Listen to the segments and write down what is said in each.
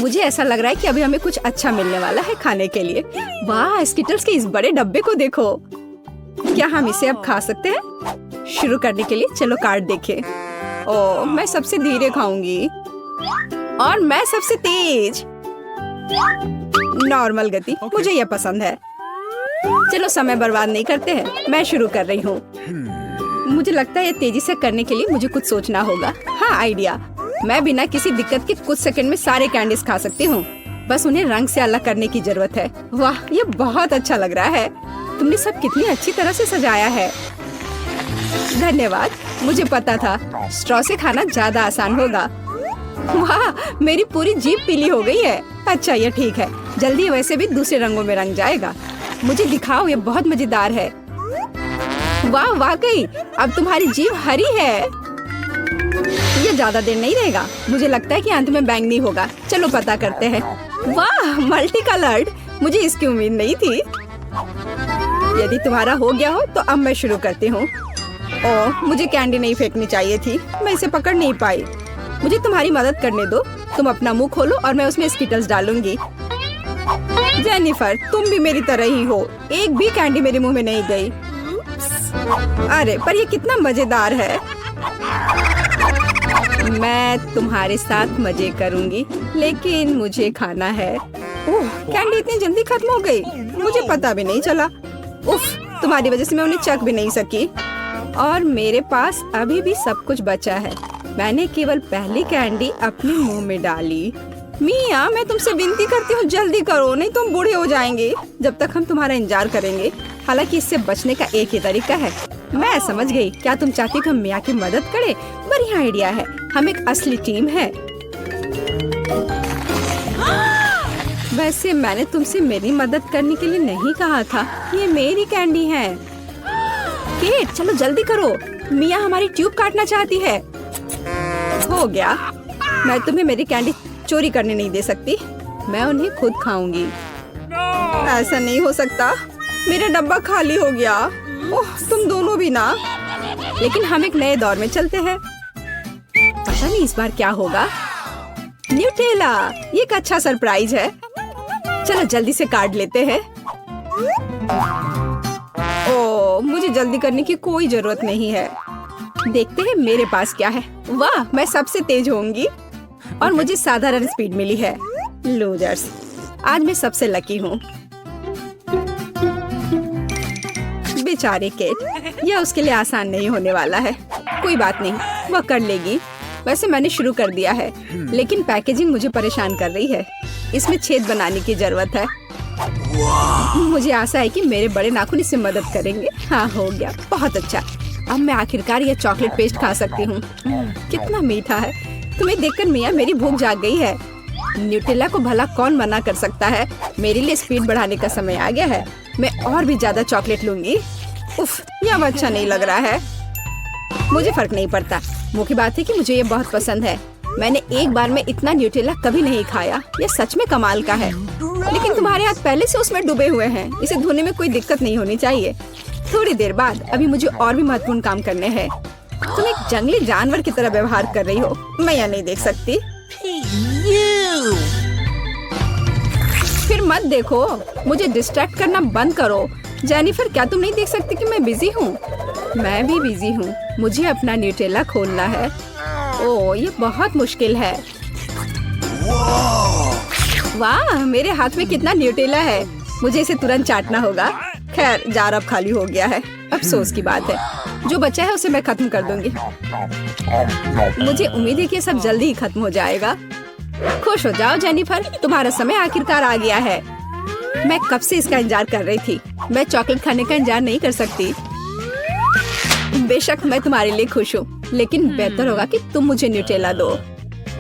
मुझे ऐसा लग रहा है कि अभी हमें कुछ अच्छा मिलने वाला है खाने के लिए। वाह, स्किटल्स के इस बड़े डब्बे को देखो। क्या हम इसे अब खा सकते हैं? शुरू करने के लिए चलो कार्ड देखें। ओह, मैं सबसे धीरे खाऊंगी और मैं सबसे तेज। नॉर्मल गति, मुझे यह पसंद है। चलो समय बर्बाद नहीं करते हैं, मैं शुरू कर रही हूँ। मुझे लगता है ये तेजी से करने के लिए मुझे कुछ सोचना होगा। हाँ, आइडिया। मैं बिना किसी दिक्कत के कुछ सेकंड में सारे कैंडीज खा सकती हूँ। बस उन्हें रंग से अलग करने की जरूरत है। वाह, ये बहुत अच्छा लग रहा है। तुमने सब कितनी अच्छी तरह से सजाया है। धन्यवाद, मुझे पता था स्ट्रॉ से खाना ज्यादा आसान होगा। वाह, मेरी पूरी जीभ पीली हो गई है। अच्छा, ये ठीक है, जल्दी वैसे भी दूसरे रंगों में रंग जाएगा। मुझे दिखाओ, ये बहुत मजेदार है। वाह, वाकई अब तुम्हारी जीभ हरी है। ये ज्यादा देर नहीं रहेगा। मुझे लगता है कि अंत में बैंगनी होगा। चलो पता करते हैं। वाह, मल्टी कलर्ड, मुझे इसकी उम्मीद नहीं थी। यदि तुम्हारा हो गया हो तो अब मैं शुरू करती हूँ। ओह, मुझे कैंडी नहीं फेंकनी चाहिए थी, मैं इसे पकड़ नहीं पाई। मुझे तुम्हारी मदद करने दो। तुम अपना मुंह खोलो और मैं उसमें स्किटल्स डालूंगी। जेनिफर, तुम भी मेरी तरह ही हो। एक भी कैंडी मेरे मुंह में नहीं गई। अरे, पर ये कितना मजेदार है। मैं तुम्हारे साथ मजे करूंगी, लेकिन मुझे खाना है। ओह, कैंडी इतनी जल्दी खत्म हो गई, मुझे पता भी नहीं चला। उफ, तुम्हारी वजह से मैं उन्हें चख भी नहीं सकी। और मेरे पास अभी भी सब कुछ बचा है। मैंने केवल पहली कैंडी अपने मुंह में डाली। मिया, मैं तुमसे विनती करती हूँ, जल्दी करो, नहीं तुम बूढ़े हो जाएंगे जब तक हम तुम्हारा इंतजार करेंगे। हालांकि इससे बचने का एक ही तरीका है। मैं समझ गई। क्या तुम चाहती हो कि हम मिया की मदद करें? बढ़िया आइडिया है। हम एक असली टीम है। वैसे मैंने तुमसे मेरी मदद करने के लिए नहीं कहा था। ये मेरी कैंडी है। केट, चलो जल्दी करो, मिया हमारी ट्यूब काटना चाहती है। हो गया। मैं तुम्हें मेरी कैंडी चोरी करने नहीं दे सकती। मैं उन्हें खुद खाऊंगी। ऐसा नहीं हो सकता, मेरा डब्बा खाली हो गया। ओह, तुम दोनों भी ना। लेकिन हम एक नए दौर में चलते हैं। पता नहीं इस बार क्या होगा। न्यूटेला, ये एक अच्छा सरप्राइज है। चलो जल्दी से काट लेते हैं। ओह, मुझे जल्दी करने की कोई जरूरत नहीं है। देखते हैं मेरे पास क्या है। वाह, मैं सबसे तेज होंगी और मुझे साधारण स्पीड मिली है। लूजर्स, आज मैं सबसे लकी हूँ। बेचारे केट, यह उसके लिए आसान नहीं होने वाला है। कोई बात नहीं, वह कर लेगी। वैसे मैंने शुरू कर दिया है, लेकिन पैकेजिंग मुझे परेशान कर रही है। इसमें छेद बनाने की जरूरत है। मुझे आशा है कि मेरे बड़े नाखून इससे मदद करेंगे। हाँ, हो गया, बहुत अच्छा। अब मैं आखिरकार यह चॉकलेट पेस्ट खा सकती हूँ। कितना मीठा है। तुम्हें देखकर मिया मेरी भूख जाग गई है। न्यूटेला को भला कौन मना कर सकता है। मेरे लिए स्पीड बढ़ाने का समय आ गया है। मैं और भी ज्यादा चॉकलेट लूंगी। उफ, यह अब अच्छा नहीं लग रहा है। मुझे फर्क नहीं पड़ता। मुख्य बात है कि मुझे ये बहुत पसंद है। मैंने एक बार में इतना न्यूटेला कभी नहीं खाया। यह सच में कमाल का है। लेकिन तुम्हारे हाथ पहले से उसमें डूबे हुए हैं। इसे धोने में कोई दिक्कत नहीं होनी चाहिए। थोड़ी देर बाद अभी मुझे और भी महत्वपूर्ण काम करने हैं। तुम एक जंगली जानवर की तरह व्यवहार कर रही हो। मैं यह नहीं देख सकती। फिर मत देखो, मुझे डिस्ट्रैक्ट करना बंद करो। जेनिफर, क्या तुम नहीं देख सकती कि मैं बिजी हूँ? मैं भी बिजी हूँ। मुझे अपना न्यूटेला खोलना है। ओह, ये बहुत मुश्किल है। वाह, मेरे हाथ में कितना न्यूटेला है। मुझे इसे तुरंत चाटना होगा। खैर, जार अब खाली हो गया है। अफसोस की बात है। जो बचा है उसे मैं खत्म कर दूंगी। मुझे उम्मीद है कि ये सब जल्दी ही खत्म हो जाएगा। खुश हो जाओ जेनिफर, तुम्हारा समय आखिरकार आ गया है। मैं कब से इसका इंतजार कर रही थी। मैं चॉकलेट खाने का इंतजार नहीं कर सकती। बेशक मैं तुम्हारे लिए खुश हूँ, लेकिन बेहतर होगा कि तुम मुझे न्यूटेला दो।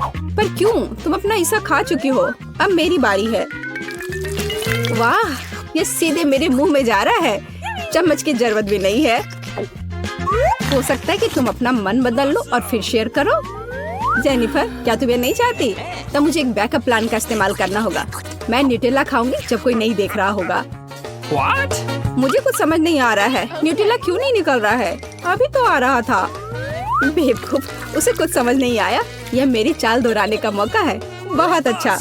पर क्यों? तुम अपना हिस्सा खा चुकी हो। अब मेरी बारी है। वाह, ये सीधे मेरे मुंह में जा रहा है। चम्मच की जरूरत भी नहीं है। हो सकता है कि तुम अपना मन बदल लो और फिर शेयर करो। जेनिफर, क्या तुम ये नहीं चाहती? तब मुझे एक बैकअप प्लान का इस्तेमाल करना होगा। मैं न्यूटेला खाऊंगी जब कोई नहीं देख रहा होगा। What? मुझे कुछ समझ नहीं आ रहा है। न्यूटेला क्यों नहीं निकल रहा है? अभी तो आ रहा था। बेवकूफ, उसे कुछ समझ नहीं आया। यह मेरी चाल दोहराने का मौका है। बहुत अच्छा।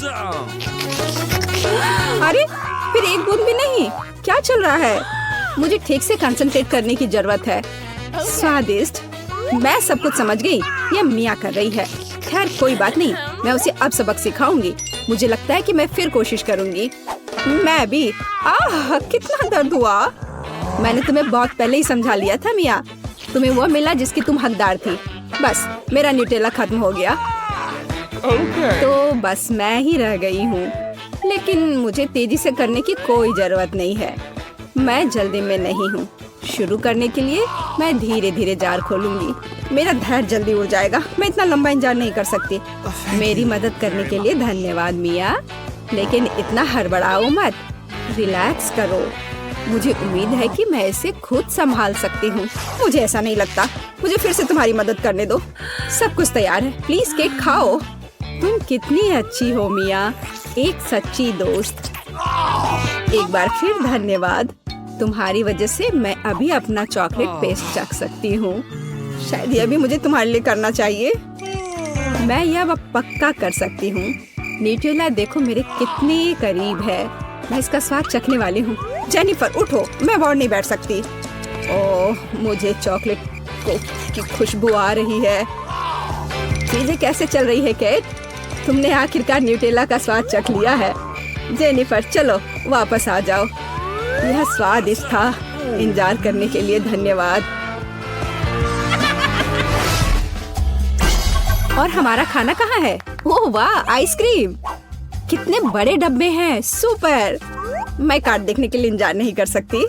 अरे फिर एक बूंद भी नहीं, क्या चल रहा है? मुझे ठीक से कंसंट्रेट करने की जरूरत है। स्वादिष्ट, मैं सब कुछ समझ गई। ये मिया कर रही है। खैर कोई बात नहीं, मैं उसे अब सबक सिखाऊंगी। मुझे लगता है कि मैं फिर कोशिश करूंगी। मैं भी। आह कितना दर्द हुआ। मैंने तुम्हें बहुत पहले ही समझा लिया था मिया। तुम्हें वो मिला जिसकी तुम हकदार थी। बस मेरा न्यूटेला खत्म हो गया। तो बस मैं ही रह गई हूँ। लेकिन मुझे तेजी से करने की कोई जरूरत नहीं है। मैं जल्दी में नहीं हूँ। शुरू करने के लिए मैं धीरे धीरे जार खोलूंगी। मेरा धैर्य जल्दी उड़ जाएगा। मैं इतना लंबा इंतजार नहीं कर सकती। मेरी मदद करने के लिए धन्यवाद मिया, लेकिन इतना हड़बड़ाओ मत। रिलैक्स करो। मुझे उम्मीद है कि मैं इसे खुद संभाल सकती हूँ। मुझे ऐसा नहीं लगता। मुझे फिर से तुम्हारी मदद करने दो। सब कुछ तैयार है। प्लीज केक खाओ। तुम कितनी अच्छी हो मिया, एक सच्ची दोस्त। एक बार फिर धन्यवाद। तुम्हारी वजह से मैं अभी अपना चॉकलेट पेस्ट चख सकती हूँ। शायद ये भी मुझे तुम्हारे लिए करना चाहिए। मैं यह अब पक्का कर सकती हूँ। न्यूटेला देखो मेरे कितने करीब है। मैं इसका स्वाद चखने वाली हूँ। जेनिफर उठो, मैं और नहीं बैठ सकती। ओह मुझे चॉकलेट की खुशबू आ रही है। चीजें कैसे चल रही है केट? तुमने आखिरकार न्यूटेला का स्वाद चख लिया है। जेनिफर चलो वापस आ जाओ। यह स्वादिष्ट था। इंतजार करने के लिए धन्यवाद। और हमारा खाना कहाँ है? ओह वाह, आइसक्रीम। कितने बड़े डब्बे हैं। सुपर। मैं कार्ड देखने के लिए इंतजार नहीं कर सकती।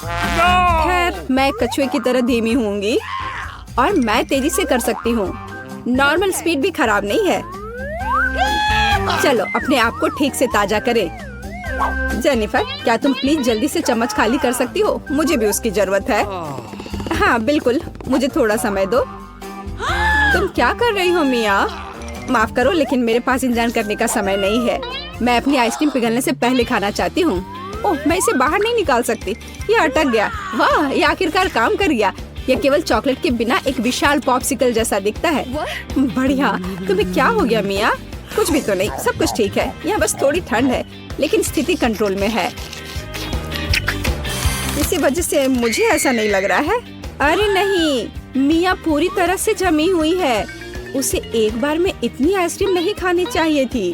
खैर मैं कछुए की तरह धीमी होंगी और मैं तेजी से कर सकती हूँ। नॉर्मल स्पीड भी खराब नहीं है। चलो अपने आप को ठीक से ताजा करें। जेनिफर क्या तुम प्लीज जल्दी से चम्मच खाली कर सकती हो? मुझे भी उसकी जरूरत है। हाँ बिल्कुल, मुझे थोड़ा समय दो। तुम क्या कर रही हो मिया? माफ करो लेकिन मेरे पास इंतजार करने का समय नहीं है। मैं अपनी आइसक्रीम पिघलने से पहले खाना चाहती हूँ। ओह मैं इसे बाहर नहीं निकाल सकती। ये अटक गया। वाह ये आखिरकार काम कर गया। यह केवल चॉकलेट के बिना एक विशाल पॉप्सिकल जैसा दिखता है। बढ़िया। तुम्हें क्या हो गया मिया? कुछ भी तो नहीं, सब कुछ ठीक है। यहाँ बस थोड़ी ठंड है लेकिन स्थिति कंट्रोल में है। इसी वजह से मुझे ऐसा नहीं लग रहा है। अरे नहीं, मिया पूरी तरह से जमी हुई है। उसे एक बार में इतनी आइसक्रीम नहीं खानी चाहिए थी।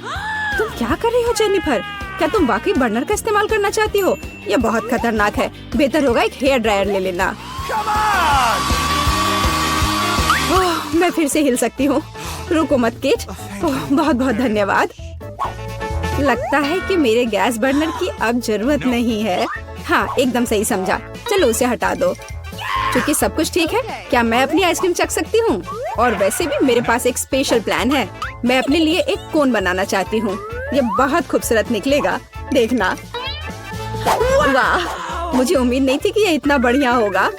तुम क्या कर रही हो जेनिफर? क्या तुम वाकई बर्नर का इस्तेमाल करना चाहती हो? यह बहुत खतरनाक है। बेहतर होगा एक हेयर ड्रायर ले लेना। ओह, मैं फिर से हिल सकती हूँ। रुको मत केट। बहुत बहुत धन्यवाद। लगता है कि मेरे गैस बर्नर की अब जरूरत नहीं है। हाँ एकदम सही समझा। चलो उसे हटा दो। क्योंकि सब कुछ ठीक है, क्या मैं अपनी आइसक्रीम चख सकती हूँ? और वैसे भी मेरे पास एक स्पेशल प्लान है। मैं अपने लिए एक कोन बनाना चाहती हूँ। ये बहुत खूबसूरत निकलेगा, देखना। वाह, मुझे उम्मीद नहीं थी कि ये इतना बढ़िया होगा।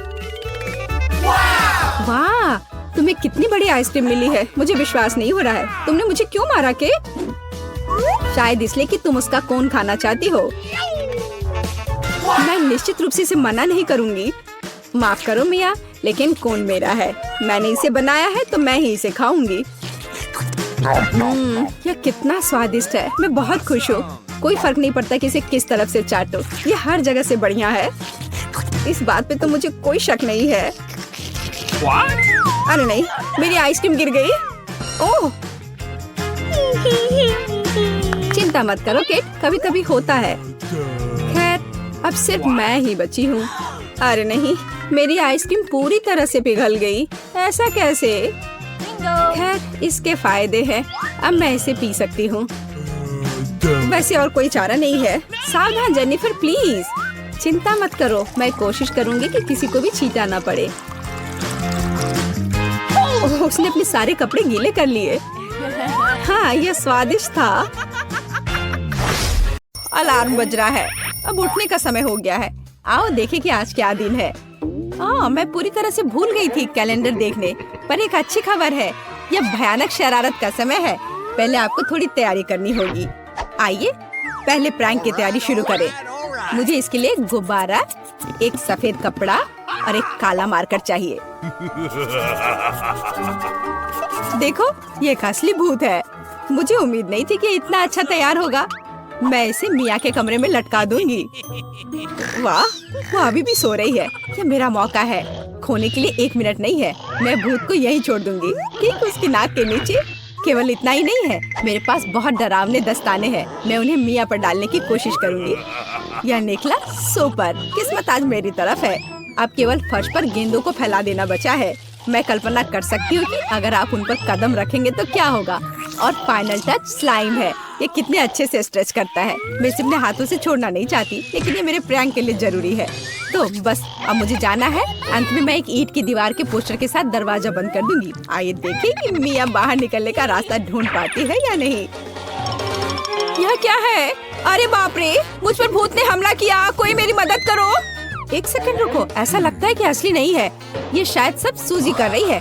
वाह, तुम्हें कितनी बड़ी आइसक्रीम मिली है। मुझे विश्वास नहीं हो रहा है। तुमने मुझे क्यों मारा के? शायद इसलिए कि तुम उसका कोन खाना चाहती हो। मैं निश्चित रूप से इसे मना नहीं करूँगी। माफ करो मिया, लेकिन कोन मेरा है। मैंने इसे बनाया है तो मैं ही इसे खाऊंगी। यह कितना स्वादिष्ट है। मैं बहुत खुश हूँ। कोई फर्क नहीं पड़ता कि इसे किस तरफ से चाटो। ये हर जगह से बढ़िया है। इस बात पे तो मुझे कोई शक नहीं है। अरे नहीं, मेरी आइसक्रीम गिर गई। ओह, चिंता मत करो केट, कभी कभी होता है। खैर अब सिर्फ मैं ही बची हूँ। अरे नहीं, मेरी आइसक्रीम पूरी तरह से पिघल गई। ऐसा कैसे? खैर इसके फायदे हैं। अब मैं इसे पी सकती हूँ। वैसे और कोई चारा नहीं है। सावधान जेनिफर प्लीज। चिंता मत करो, मैं कोशिश करूँगी कि किसी को भी छींटा ना पड़े। ओह, उसने अपने सारे कपड़े गीले कर लिए। हाँ यह स्वादिष्ट था। अलार्म बज रहा है। अब उठने का समय हो गया है। आओ देखें कि आज क्या दिन है। मैं पूरी तरह से भूल गई थी कैलेंडर देखने। पर एक अच्छी खबर है। यह भयानक शरारत का समय है। पहले आपको थोड़ी तैयारी करनी होगी। आइए पहले प्रैंक की तैयारी शुरू करें। मुझे इसके लिए एक गुब्बारा, एक सफेद कपड़ा और एक काला मार्कर चाहिए। देखो ये एक असली भूत है। मुझे उम्मीद नहीं थी कि इतना अच्छा तैयार होगा। मैं इसे मिया के कमरे में लटका दूंगी। वाह, वो अभी भी सो रही है। ये मेरा मौका है। खोने के लिए 1 मिनट नहीं है। मैं भूत को यहीं छोड़ दूंगी। ठीक उसकी नाक के नीचे। केवल इतना ही नहीं है, मेरे पास बहुत डरावने दस्ताने हैं। मैं उन्हें मिया पर डालने की कोशिश करूंगी। यह निकला सुपर। किस्मत आज मेरी तरफ है। अब केवल फर्श पर गेंदों को फैला देना बचा है। मैं कल्पना कर सकती हूँ कि अगर आप उन पर कदम रखेंगे तो क्या होगा। और फाइनल टच स्लाइम है। ये कितने अच्छे से स्ट्रेच करता है। मैं इसे अपने हाथों से छोड़ना नहीं चाहती, लेकिन ये मेरे प्रैंक के लिए जरूरी है। तो बस अब मुझे जाना है। अंत में मैं एक ईंट की दीवार के पोस्टर के साथ दरवाजा बंद कर दूंगी। आइए देखें कि मिया बाहर निकलने का रास्ता ढूंढ पाती है या नहीं। यह क्या है? अरे बाप रे, मुझ पर भूत ने हमला किया। कोई मेरी मदद करो। 1 सेकंड रुको, ऐसा लगता है कि असली नहीं है। ये शायद सब सूजी कर रही है।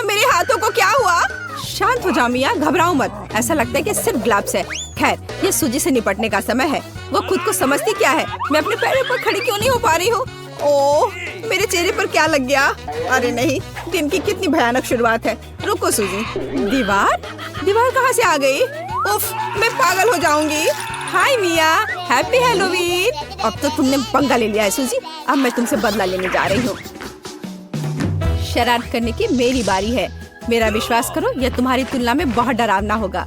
मेरे हाथों को क्या हुआ? शांत हो जाओ मिया, घबराओ मत। ऐसा लगता है कि सिर्फ ग्लव्स है। खैर, ये सूजी से निपटने का समय है। वो खुद को समझती क्या है? मैं अपने पैरों पर खड़ी क्यों नहीं हो पा रही हूँ? ओह, मेरे चेहरे पर क्या लग गया? अरे नहीं, दिन की कितनी भयानक शुरुआत है। रुको सूजी। दीवार कहाँ से आ गई? उफ, मैं पागल हो जाऊंगी। हाय मिया, हैप्पी हैलोवीन। अब तो तुमने पंगा ले लिया है सूजी। अब मैं तुमसे बदला लेने जा रही हूँ। शरारत करने की मेरी बारी है। मेरा विश्वास करो, यह तुम्हारी तुलना में बहुत डरावना होगा।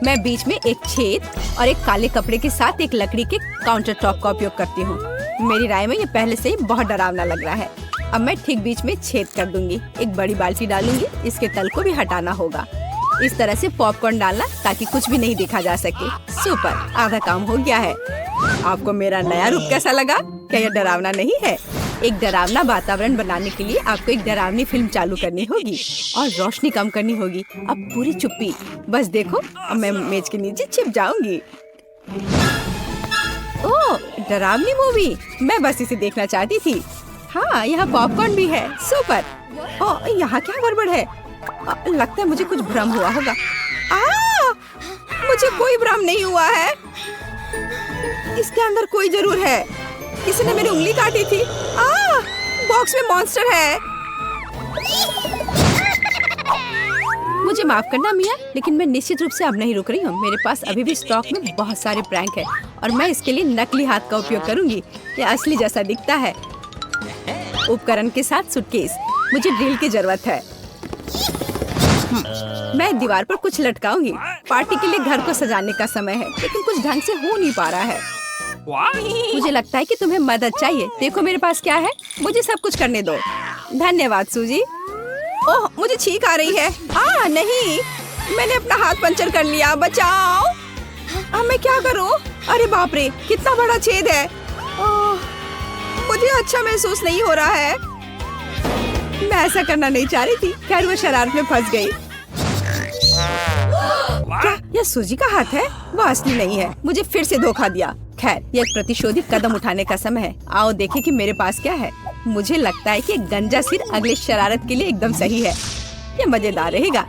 मैं बीच में एक छेद और एक काले कपड़े के साथ एक लकड़ी के काउंटर टॉप का उपयोग करती हूँ। मेरी राय में ये पहले से ही बहुत डरावना लग रहा है। अब मैं ठीक बीच में छेद कर दूंगी। एक बड़ी बाल्टी डालूंगी। इसके तल को भी हटाना होगा। इस तरह से पॉपकॉर्न डालना ताकि कुछ भी नहीं देखा जा सके। सुपर, आधा काम हो गया है। आपको मेरा नया रूप कैसा लगा? क्या यह डरावना नहीं है? एक डरावना वातावरण बनाने के लिए आपको एक डरावनी फिल्म चालू करनी होगी और रोशनी कम करनी होगी। अब पूरी चुप्पी। बस देखो, अब मैं मेज के नीचे छिप जाऊंगी। ओह, डरावनी मूवी। मैं बस इसे देखना चाहती थी। हाँ, यहाँ पॉपकॉर्न भी है। सुपर। ओह, यहाँ क्या गड़बड़ है? लगता है मुझे कुछ भ्रम हुआ होगा। मुझे कोई भ्रम नहीं हुआ है। इसके अंदर कोई जरूर है। किसी ने मेरी उंगली काटी थी। बॉक्स में मॉन्स्टर है। मुझे माफ करना मिया, लेकिन मैं निश्चित रूप से अब नहीं रुक रही हूँ। मेरे पास अभी भी स्टॉक में बहुत सारे प्रैंक है और मैं इसके लिए नकली हाथ का उपयोग करूंगी। ये असली जैसा दिखता है। उपकरण के साथ सूटकेस। मुझे ड्रिल की जरूरत है। मैं दीवार पर कुछ लटकाऊंगी। पार्टी के लिए घर को सजाने का समय है, लेकिन कुछ ढंग से हो नहीं पा रहा है। मुझे लगता है कि तुम्हें मदद चाहिए। देखो मेरे पास क्या है। मुझे सब कुछ करने दो। धन्यवाद सूजी। ओह, मुझे छींक आ रही है। नहीं, मैंने अपना हाथ पंचर कर लिया। बचाओ। अब मैं क्या करूं? अरे बाप रे, कितना बड़ा छेद है। मुझे अच्छा महसूस नहीं हो रहा है। मैं ऐसा करना नहीं चाह रही थी। खैर, वो शरारत में फंस गई। क्या यह सूजी का हाथ है? वो असली नहीं है। मुझे फिर से धोखा दिया। खैर, यह एक प्रतिशोधी कदम उठाने का समय है। आओ देखें कि मेरे पास क्या है। मुझे लगता है कि गंजा सिर अगले शरारत के लिए एकदम सही है। यह मजेदार रहेगा।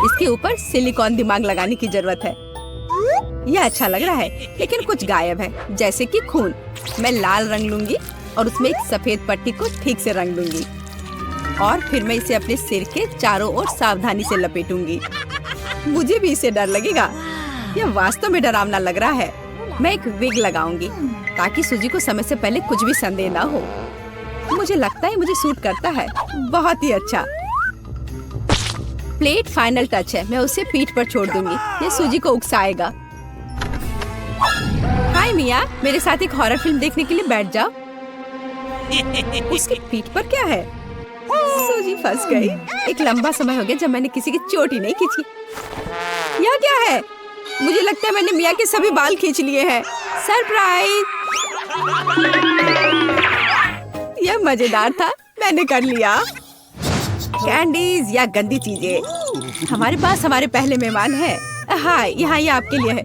इसके ऊपर सिलिकॉन दिमाग लगाने की जरूरत है। यह अच्छा लग रहा है, लेकिन कुछ गायब है, जैसे कि खून। मैं लाल रंग लूंगी और उसमें एक सफेद पट्टी को ठीक से रंग दूंगी और फिर मैं इसे अपने सिर के चारों ओर सावधानी से लपेटूंगी। मुझे भी इसे डर लगेगा। यह वास्तव में डरावना लग रहा है। मैं एक विग लगाऊंगी ताकि सूजी को समय से पहले कुछ भी संदेह ना हो। मुझे लगता है मुझे सूट करता है। बहुत ही अच्छा। प्लेट फाइनल टच है। मैं उसे पीठ पर छोड़ दूंगी। ये सूजी को उकसाएगा। हाय मिया, मेरे साथ एक हॉरर फिल्म देखने के लिए बैठ जाओ। उसकी पीठ पर क्या है? सूजी फंस गई। एक लंबा समय हो गया जब मैंने किसी की चोटी नहीं खींची। यह क्या है? मुझे लगता है मैंने मिया के सभी बाल खींच लिए हैं। सरप्राइज! यह मजेदार था। मैंने कर लिया। कैंडीज या गंदी चीजें। हमारे पास हमारे पहले मेहमान है। हाँ, यहाँ ये आपके लिए है।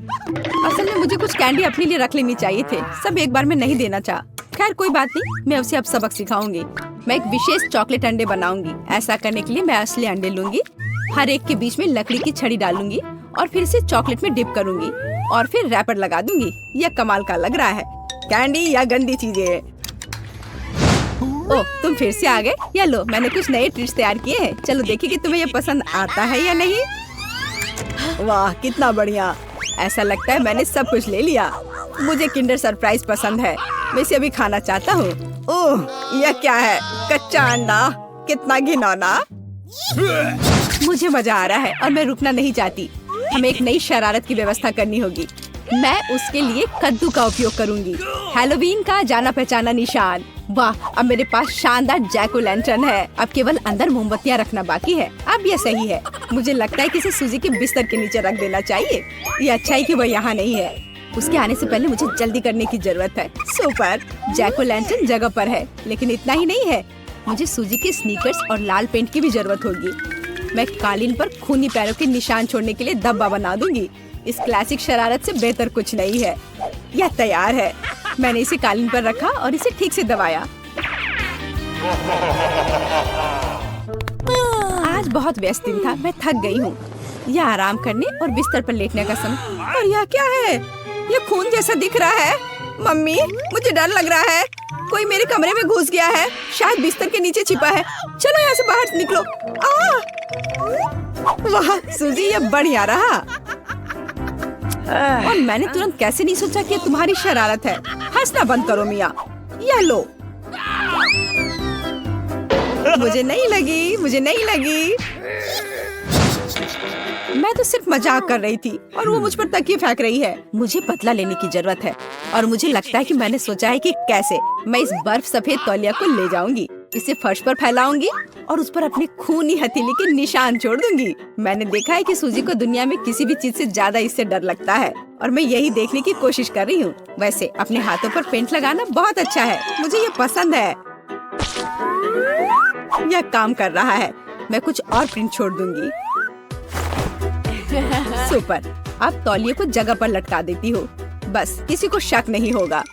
असल में मुझे कुछ कैंडी अपने लिए रख लेनी चाहिए थे। सब एक बार में नहीं देना चाहा। खैर कोई बात नहीं, मैं उसे अब सबक सिखाऊंगी। मैं एक विशेष चॉकलेट अंडे बनाऊंगी। ऐसा करने के लिए मैं असली अंडे लूंगी। हर एक के बीच में लकड़ी की छड़ी डालूंगी और फिर इसे चॉकलेट में डिप करूंगी और फिर रैपर लगा दूंगी। यह कमाल का लग रहा है। कैंडी या गंदी चीजें। ओह, तुम फिर से आ गए। या लो, मैंने कुछ नए ट्रिक्स तैयार किए हैं। चलो देखिए कि तुम्हें यह पसंद आता है या नहीं। वाह कितना बढ़िया। ऐसा लगता है मैंने सब कुछ ले लिया। मुझे किंडर सरप्राइज पसंद है, मैं इसे अभी खाना चाहता हूँ। ओह यह क्या है? कच्चा अंडा, कितना घिनौना। मुझे मजा आ रहा है और मैं रुकना नहीं चाहती। हमें एक नई शरारत की व्यवस्था करनी होगी। मैं उसके लिए कद्दू का उपयोग करूंगी, हैलोवीन का जाना पहचाना निशान। वाह, अब मेरे पास शानदार जैक ओ लैंटर्न है। अब केवल अंदर मोमबत्तियां रखना बाकी है। अब यह सही है। मुझे लगता है कि इसे सूजी के बिस्तर के नीचे रख देना चाहिए। ये अच्छा है कि वह यहाँ नहीं है। उसके आने से पहले मुझे जल्दी करने की जरूरत है। सुपर, जैक ओ लैंटर्न जगह पर है, लेकिन इतना ही नहीं है। मुझे सूजी के स्नीकर्स और लाल पेंट की भी जरूरत होगी। मैं कालीन पर खूनी पैरों के निशान छोड़ने के लिए धब्बा बना दूंगी। इस क्लासिक शरारत से बेहतर कुछ नहीं है। यह तैयार है। मैंने इसे कालीन पर रखा और इसे ठीक से दबाया। आज बहुत व्यस्त दिन था, मैं थक गई हूँ। यह आराम करने और बिस्तर पर लेटने का समय। और यह क्या है? यह खून जैसा दिख रहा है। मम्मी, मुझे डर लग रहा है। कोई मेरे कमरे में घुस गया है, शायद बिस्तर के नीचे छिपा है। चलो यहाँ से बाहर निकलो। वाह सूजी, यह बढ़िया रहा। और मैंने तुरंत कैसे नहीं सोचा कि तुम्हारी शरारत है। हंसना बंद करो मिया। यह लो। मुझे नहीं लगी, मुझे नहीं लगी। मैं तो सिर्फ मजाक कर रही थी और वो मुझ पर तकिए फेंक रही है। मुझे बदला लेने की जरूरत है और मुझे लगता है कि मैंने सोचा है कि कैसे मैं इस बर्फ सफेद तौलिया को ले जाऊंगी, इसे फर्श पर फैलाऊंगी और उस पर अपने खूनी हथेली के निशान छोड़ दूंगी। मैंने देखा है कि सूजी को दुनिया में किसी भी चीज से ज्यादा इससे डर लगता है और मैं यही देखने की कोशिश कर रही हूँ। वैसे अपने हाथों पर पेंट लगाना बहुत अच्छा है, मुझे ये पसंद है। यह काम कर रहा है। मैं कुछ और प्रिंट छोड़ दूंगी। सुपर, अब तौलिए को जगह पर लटका देती हूँ। बस किसी को शक नहीं होगा।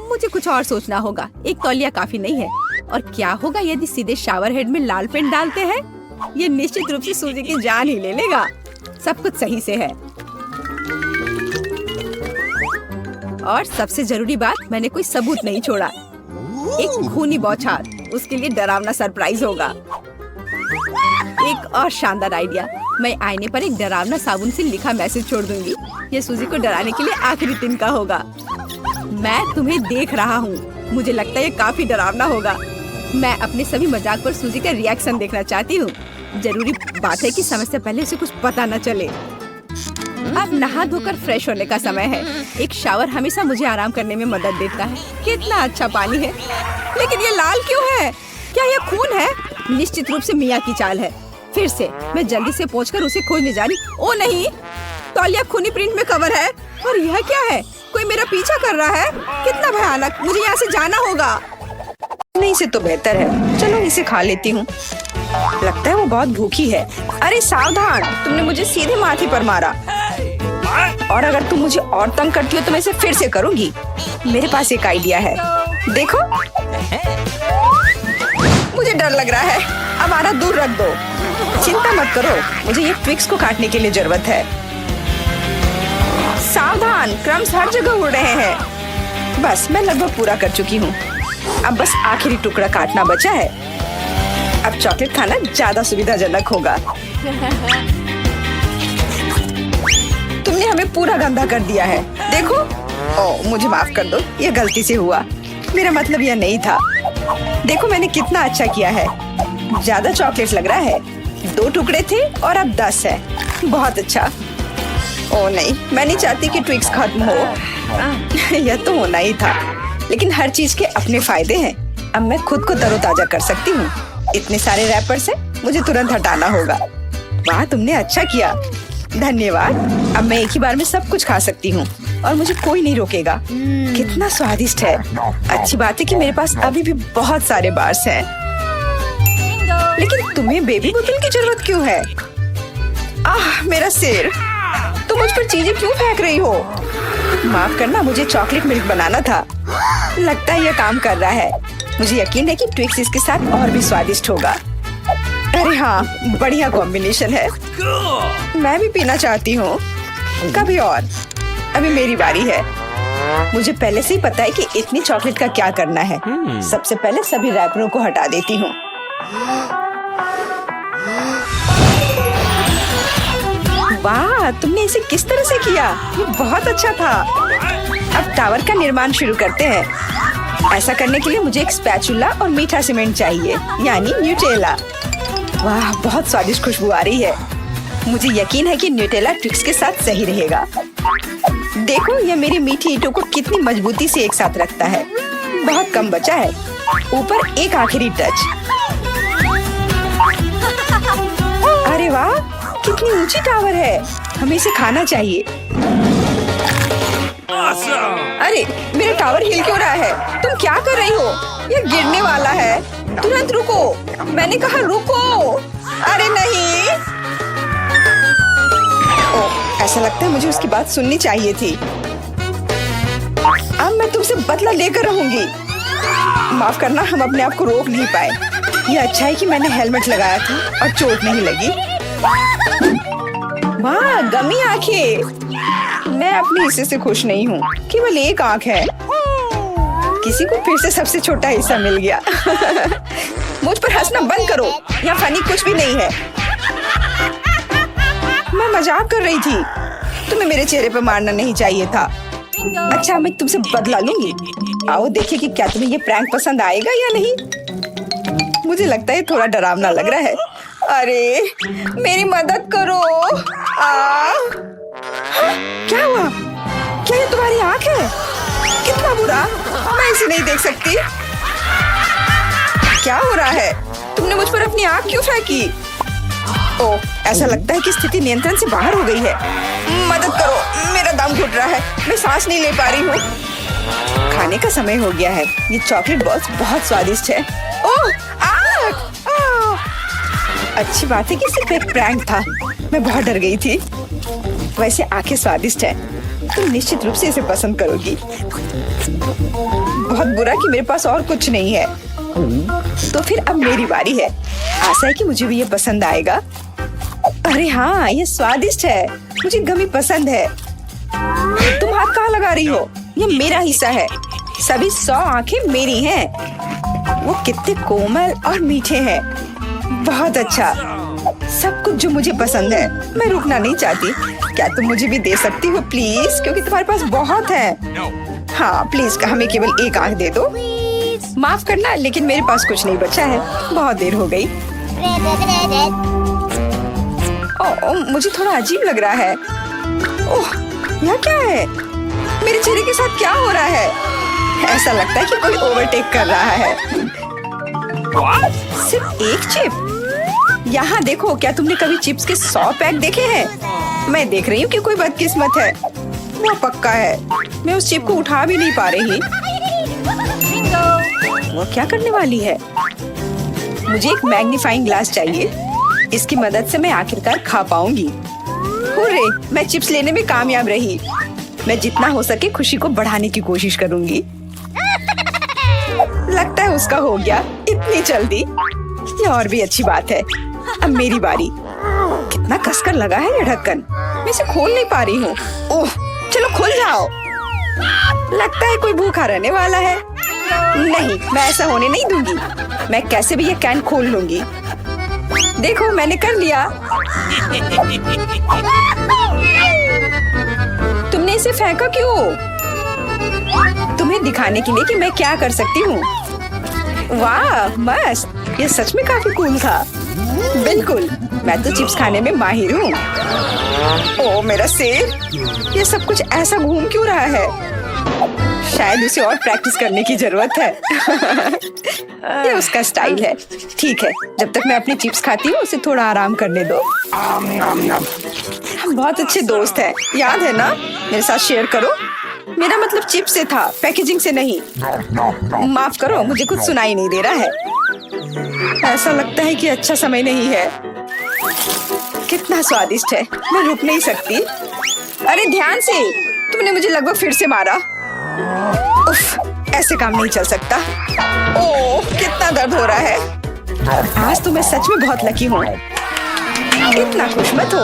मुझे कुछ और सोचना होगा। एक तौलिया काफी नहीं है। और क्या होगा यदि सीधे शावर हेड में लाल पेंट डालते हैं? ये निश्चित रूप से सूजी की जान ही ले लेगा। सब कुछ सही से है। और सबसे जरूरी बात, मैंने कोई सबूत नहीं छोड़ा। एक खूनी बौछार, उसके लिए डरावना सरप्राइज होगा। एक और शानदार आइडिया, मैं आईने पर एक डरावना साबुन से लिखा मैसेज छोड़ दूंगी। ये सूजी को डराने के लिए आखिरी दिन का होगा। मैं तुम्हें देख रहा हूँ। मुझे लगता है ये काफी डरावना होगा। मैं अपने सभी मजाक पर सूजी का रिएक्शन देखना चाहती हूँ। जरूरी बात है कि समय से पहले उसे कुछ पता न चले। अब नहा धोकर फ्रेश होने का समय है। एक शावर हमेशा मुझे आराम करने में मदद देता है। कितना अच्छा पानी है, लेकिन ये लाल क्यों है? क्या ये खून है? निश्चित रूप से मिया की चाल है। फिर से मैं जल्दी से पहुंचकर उसे खोजने जा रही। ओ नहीं, तौलिया खूनी प्रिंट में कवर है। और यह क्या है? कोई मेरा पीछा कर रहा है। कितना भयानक। मुझे यहाँ से जाना होगा। नहीं से तो बेहतर है, चलो इसे खा लेती हूँ। लगता है वो बहुत भूखी है। अरे सावधान, तुमने मुझे सीधे माथे पर मारा। और अगर तुम मुझे और तंग करती हो तो मैं इसे फिर से करूँगी। मेरे पास एक आइडिया है, देखो। मुझे डर लग रहा है, अब आना दूर रख दो। चिंता मत करो, मुझे ये ट्विक्स को काटने के लिए जरूरत है। सावधान, क्रम्स हर जगह उड़ रहे हैं। बस मैं लगभग पूरा कर चुकी हूँ। अब बस आखिरी टुकड़ा काटना बचा है। अब चॉकलेट खाना ज्यादा सुविधाजनक होगा। तुमने हमें पूरा गंदा कर दिया है। देखो। ओह, मुझे माफ कर दो, ये गलती से हुआ। मेरा मतलब यह नहीं था। देखो मैंने कितना अच्छा किया है। ज्यादा चॉकलेट लग रहा है। 2 टुकड़े थे और अब 10 है। बहुत अच्छा। ओह नहीं, मैं नहीं चाहती कि ट्विक्स खत्म हो। यह तो होना ही था, लेकिन हर चीज के अपने फायदे हैं। अब मैं खुद को तरोताजा कर सकती हूँ। इतने सारे रैपर्स हैं, मुझे तुरंत हटाना होगा। वाह, तुमने अच्छा किया, धन्यवाद। अब मैं एक ही बार में सब कुछ खा सकती हूँ और मुझे कोई नहीं रोकेगा। कितना स्वादिष्ट है। अच्छी बात है कि मेरे पास अभी भी बहुत सारे बार्स हैं। लेकिन तुम्हें बेबी बोतल की जरूरत क्यों है? आह, मेरा सिर। तुम मुझ पर चीजें क्यों फेंक रही हो? माफ करना, मुझे चॉकलेट मिल्क बनाना था। लगता है यह काम कर रहा है। मुझे यकीन है कि ट्विक्स इसके साथ और भी स्वादिष्ट होगा। अरे हाँ, बढ़िया कॉम्बिनेशन है। मैं भी पीना चाहती हूँ। कभी और। अभी मेरी बारी है। मुझे पहले से ही पता है कि इतनी चॉकलेट का क्या करना है। सबसे पहले सभी रैपरों को हटा देती हूँ। वाह, तुमने इसे किस तरह से किया? ये बहुत अच्छा था। अब टावर का निर्माण शुरू करते हैं। ऐसा करने के लिए मुझे एक स्पैचुला और मीठा सीमेंट चाहिए, यानी न्यूटेला। वाह, बहुत स्वादिष्ट खुशबू आ रही है। मुझे यकीन है कि न्यूटेला ट्रिक्स के साथ सही रहेगा। देखो, यह मेरी मीठी ईंटों को कितनी मजबूती से एक साथ रखता है। बहुत कम बचा है। ऊपर एक आखिरी टच। अरे वाह, कितनी ऊंची टावर है। हमें इसे खाना चाहिए। अरे, मेरा टावर हिल क्यों रहा है? तुम क्या कर रही हो? यह गिरने वाला है। तुरंत रुको। मैंने कहा रुको। अरे नहीं। ओह, ऐसा लगता है मुझे उसकी बात सुननी चाहिए थी। अब मैं तुमसे बदला लेकर रहूंगी। माफ करना, हम अपने आप को रोक नहीं पाए। ये अच्छा है कि मैंने हेलमेट लगाया था और चोट नहीं लगी। वाह, गमी आंखें। मैं अपने हिस्से से खुश नहीं हूँ। केवल एक आंख है। किसी को फिर से सबसे छोटा हिस्सा मिल गया। मुझ पर हंसना बंद करो। यहाँ फनी कुछ भी नहीं है। मैं मजाक कर रही थी। तुम्हें मेरे चेहरे पर मारना नहीं चाहिए था। अच्छा, मैं तुमसे बदला लूंगी। आओ देखिए कि क्या तुम्हें ये प्रैंक पसंद आएगा या नहीं। मुझे लगता है थोड़ा डरावना लग रहा है। अरे, मेरी मदद करो। क्या हुआ? क्या ये तुम्हारी आंख है? कितना बुरा। मैं इसे नहीं देख सकती। क्या हो रहा है? तुमने मुझ पर अपनी आंख क्यों फेंकी? ओह, ऐसा लगता है कि स्थिति नियंत्रण से बाहर हो गई है। मदद करो, मेरा दम घुट रहा है। मैं सांस नहीं ले पा रही हूँ। खाने का समय हो गया है। ये चॉकलेट बॉल्स बहुत स्वादिष्ट है। ओह, अच्छी बात है कि सिर्फ एक प्रैंक था। मैं बहुत डर गई थी। वैसे आंखें स्वादिष्ट है। तुम निश्चित रूप से इसे पसंद करोगी। बहुत बुरा कि मेरे पास और कुछ नहीं है। तो फिर अब मेरी बारी है। आशा है कि मुझे भी ये पसंद आएगा। अरे हाँ, ये स्वादिष्ट है। मुझे गमी पसंद है। तुम हाथ कहाँ लगा रही हो? ये मेरा हिस्सा है। सभी 100 आंखें मेरी हैं। वो कितने कोमल और मीठे हैं। बहुत अच्छा। सब कुछ जो मुझे पसंद है। मैं रुकना नहीं चाहती। क्या तुम मुझे भी दे सकती हो प्लीज? क्योंकि तुम्हारे पास बहुत है। हाँ प्लीज, हमें केवल एक आंख दे दो। माफ करना, लेकिन मेरे पास कुछ नहीं बचा है। बहुत देर हो गई। ओह, मुझे थोड़ा अजीब लग रहा है। ओह, यह क्या है? मेरे चेहरे के साथ क्या हो रहा है? ऐसा लगता है कि कोई ओवरटेक कर रहा है। सिर्फ एक चिप? यहाँ देखो, क्या तुमने कभी चिप्स के 100 पैक देखे हैं? मैं देख रही हूँ कि कोई बदकिस्मत है। वो पक्का है। मैं उस चिप को उठा भी नहीं पा रही। वो क्या करने वाली है? मुझे एक मैग्नीफाइंग ग्लास चाहिए। इसकी मदद से मैं आखिरकार खा पाऊंगी। हुर्रे, मैं चिप्स लेने में कामयाब रही। मैं जितना हो सके खुशी को बढ़ाने की कोशिश करूंगी। लगता है उसका हो गया इतनी जल्दी। ये और भी अच्छी बात है। अब मेरी बारी। कितना कसकर लगा है ये ढक्कन। मैं इसे खोल नहीं पा रही हूँ। ओह, चलो खुल जाओ। लगता है कोई भूखा रहने वाला है। नहीं, मैं ऐसा होने नहीं दूंगी। मैं कैसे भी ये कैन खोल लूंगी। देखो, मैंने कर लिया। तुमने इसे फेंका क्यों? तुम्हें दिखाने के लिए कि मैं क्या कर सकती हूँ। वाह, मस्त। ये सच में काफी कूल था। बिल्कुल, मैं तो चिप्स खाने में माहिर हूँ। ओह, मेरा सिर। ये सब कुछ ऐसा घूम क्यों रहा है? शायद उसे और प्रैक्टिस करने की जरूरत है। ये उसका स्टाइल है। ठीक है, जब तक मैं अपनी चिप्स खाती हूँ उसे थोड़ा आराम करने दो। हम बहुत अच्छे दोस्त हैं, याद है ना? मेरे साथ शेयर करो। मेरा मतलब चिप्स से था, पैकेजिंग से नहीं। माफ करो, मुझे कुछ सुनाई नहीं दे रहा है। ऐसा लगता है कि अच्छा समय नहीं है। कितना स्वादिष्ट है। मैं रुक नहीं सकती। अरे ध्यान से, तुमने मुझे लगभग फिर से मारा। उफ, ऐसे काम नहीं चल सकता। ओह, कितना दर्द हो रहा है। आज तो मैं सच में बहुत लकी हूँ। इतना खुश मत हो।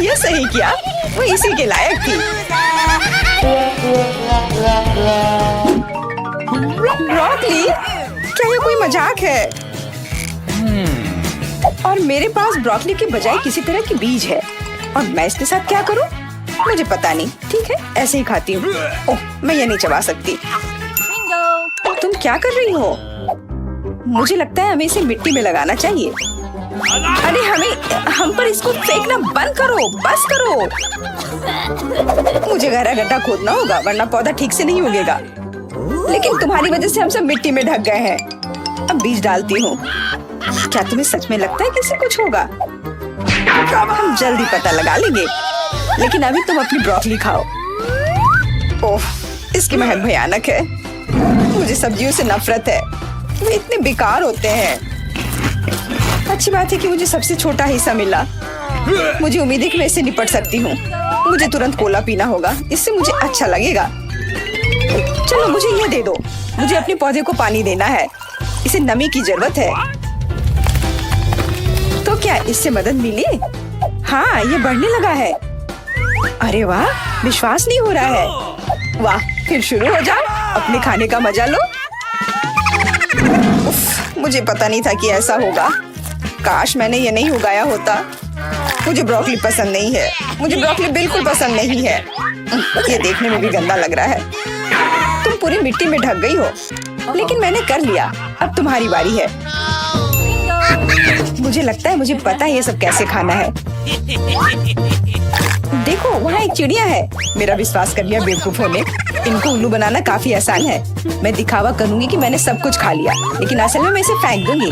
ये सही किया, वो इसी के लायक थी। ब्रोकली, क्या ये कोई मजाक है? और मेरे पास ब्रोकली के बजाय किसी तरह की बीज है। और मैं इसके साथ क्या करूं? मुझे पता नहीं। ठीक है, ऐसे ही खाती हूँ। ओह, मैं ये नहीं चबा सकती। तुम क्या कर रही हो? मुझे लगता है हमें इसे मिट्टी में लगाना चाहिए। अरे हम पर इसको फेंकना बंद करो, बस करो। मुझे गहरा गड्ढा खोदना होगा वरना पौधा ठीक से नहीं उगेगा। लेकिन तुम्हारी वजह से हम सब मिट्टी में ढक गए हैं। अब बीज डालती हूँ। क्या तुम्हें सच में लगता है कि इससे कुछ होगा? हम जल्दी पता लगा लेंगे। लेकिन अभी तुम अपनी ब्रोकली खाओ। ओह, इसकी महक भयानक है। मुझे सब्जियों से नफरत है, वे इतने बेकार होते हैं। अच्छी बात है कि मुझे सबसे छोटा हिस्सा मिला। मुझे उम्मीद है कि मैं इससे निपट सकती हूँ। मुझे तुरंत कोला पीना होगा, इससे मुझे अच्छा लगेगा। चलो मुझे ये दे दो। मुझे अपने पौधे को पानी देना है, इसे नमी की जरूरत है। तो क्या इससे मदद मिली? हाँ, ये बढ़ने लगा है। अरे वाह, विश्वास नहीं हो रहा है। वाह, फिर शुरू हो जाओ, अपने खाने का मजा लो। उफ, मुझे पता नहीं था कि ऐसा होगा। काश मैंने ये नहीं उगाया होता। मुझे ब्रोकली पसंद नहीं है। मुझे ब्रोकली बिल्कुल पसंद नहीं है। ये देखने में भी गंदा लग रहा है। तुम पूरी मिट्टी में ढक गई हो, लेकिन मैंने कर लिया। अब तुम्हारी बारी है। मुझे लगता है मुझे पता है ये सब कैसे खाना है। देखो, वहाँ एक चिड़िया है। मेरा विश्वास कर लिया बेवकूफों ने। इनको उल्लू बनाना काफी आसान है। मैं दिखावा करूंगी कि मैंने सब कुछ खा लिया, लेकिन असल में मैं इसे फेंक दूंगी।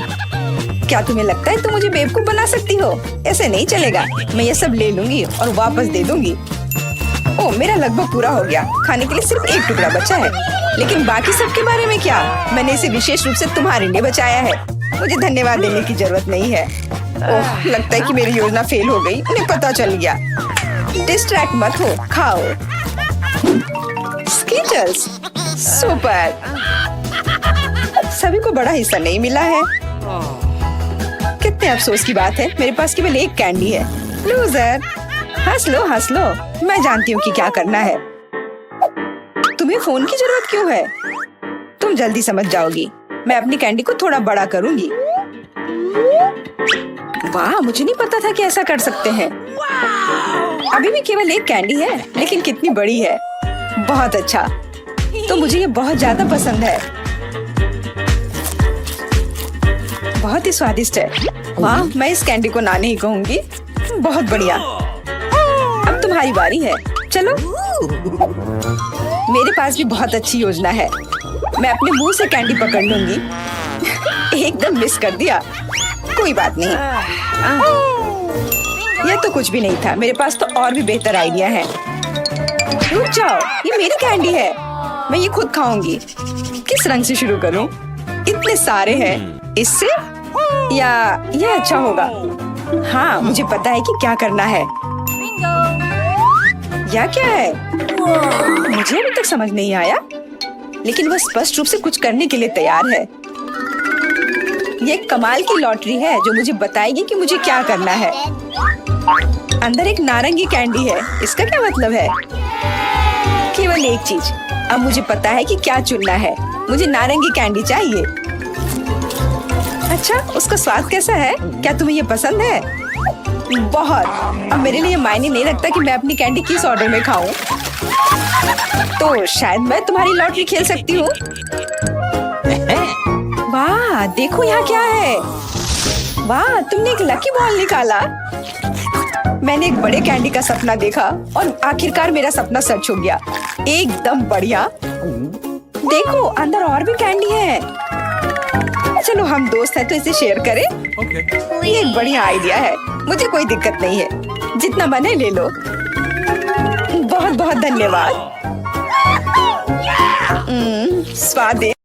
क्या तुम्हें लगता है तुम मुझे बेवकूफ बना सकती हो? ऐसे नहीं चलेगा। मैं ये सब ले लूंगी और वापस दे दूंगी। ओह, मेरा लगभग पूरा हो गया। खाने के लिए सिर्फ एक टुकड़ा बचा है। लेकिन बाकी सब के बारे में क्या? मैंने इसे विशेष रूप से तुम्हारे लिए बचाया है। मुझे धन्यवाद देने की जरूरत नहीं है। ओह, लगता है कि मेरी योजना फेल हो गई। उन्हें पता चल गया। डिस्ट्रैक्ट मत हो, खाओ। Skittles, super. सभी को बड़ा हिस्सा नहीं मिला है। कितने अफसोस की बात है, मेरे पास केवल एक कैंडी है। लूजर। हंस लो, हंस लो। मैं जानती हूँ कि क्या करना है। तुम्हें फोन की जरूरत क्यों है? तुम जल्दी समझ जाओगी। मैं अपनी कैंडी को थोड़ा बड़ा करूंगी। वाह, मुझे नहीं पता था कि ऐसा कर सकते हैं। अभी भी केवल एक कैंडी है, लेकिन कितनी बड़ी है। बहुत अच्छा। तो मुझे ये बहुत ज्यादा पसंद है। बहुत ही स्वादिष्ट है। वाह, मैं इस कैंडी को ना नहीं कहूंगी। बहुत बढ़िया। अब तुम्हारी बारी है। चलो। मेरे पास भी बहुत अच्छी योजना है। मैं अपने मुंह से कैंडी पकड़ लूंगी। एकदम मिस कर दिया। कोई बात नहीं। यह तो कुछ भी नहीं था। मेरे पास तो और भी बेहतर आइडिया है। रुक जाओ, ये मेरी कैंडी है। मैं ये खुद खाऊंगी। किस रंग से शुरू करूं? इतने सारे हैं। इससे या ये अच्छा होगा? हाँ, मुझे पता है कि क्या करना है। या क्या है? मुझे अभी तक समझ नहीं आया, लेकिन वह स्पष्ट रूप से कुछ करने के लिए तैयार है। ये एक कमाल की लॉटरी है जो मुझे बताएगी कि मुझे क्या करना है। अंदर एक नारंगी कैंडी है। इसका क्या मतलब है? केवल एक चीज। अब मुझे पता है कि क्या चुनना है। मुझे नारंगी कैंडी चाहिए। अच्छा, उसका स्वाद कैसा है? क्या तुम्हें ये पसंद है? बहुत। अब मेरे लिए मायने नहीं रखता कि मैं अपनी कैंडी किस ऑर्डर में खाऊं। तो शायद मैं तुम्हारी लॉटरी खेल सकती हूँ। वाह, देखो यहाँ क्या है। वाह, तुमने एक लकी बॉल निकाला। मैंने एक बड़े कैंडी का सपना देखा और आखिरकार मेरा सपना सच हो गया। एकदम बढ़िया। देखो, अंदर और भी कैंडी है। चलो, हम दोस्त हैं तो इसे शेयर करें। ये एक बढ़िया आइडिया है। मुझे कोई दिक्कत नहीं है। जितना बने ले लो। बहुत बहुत धन्यवाद। स्वादिष्ट।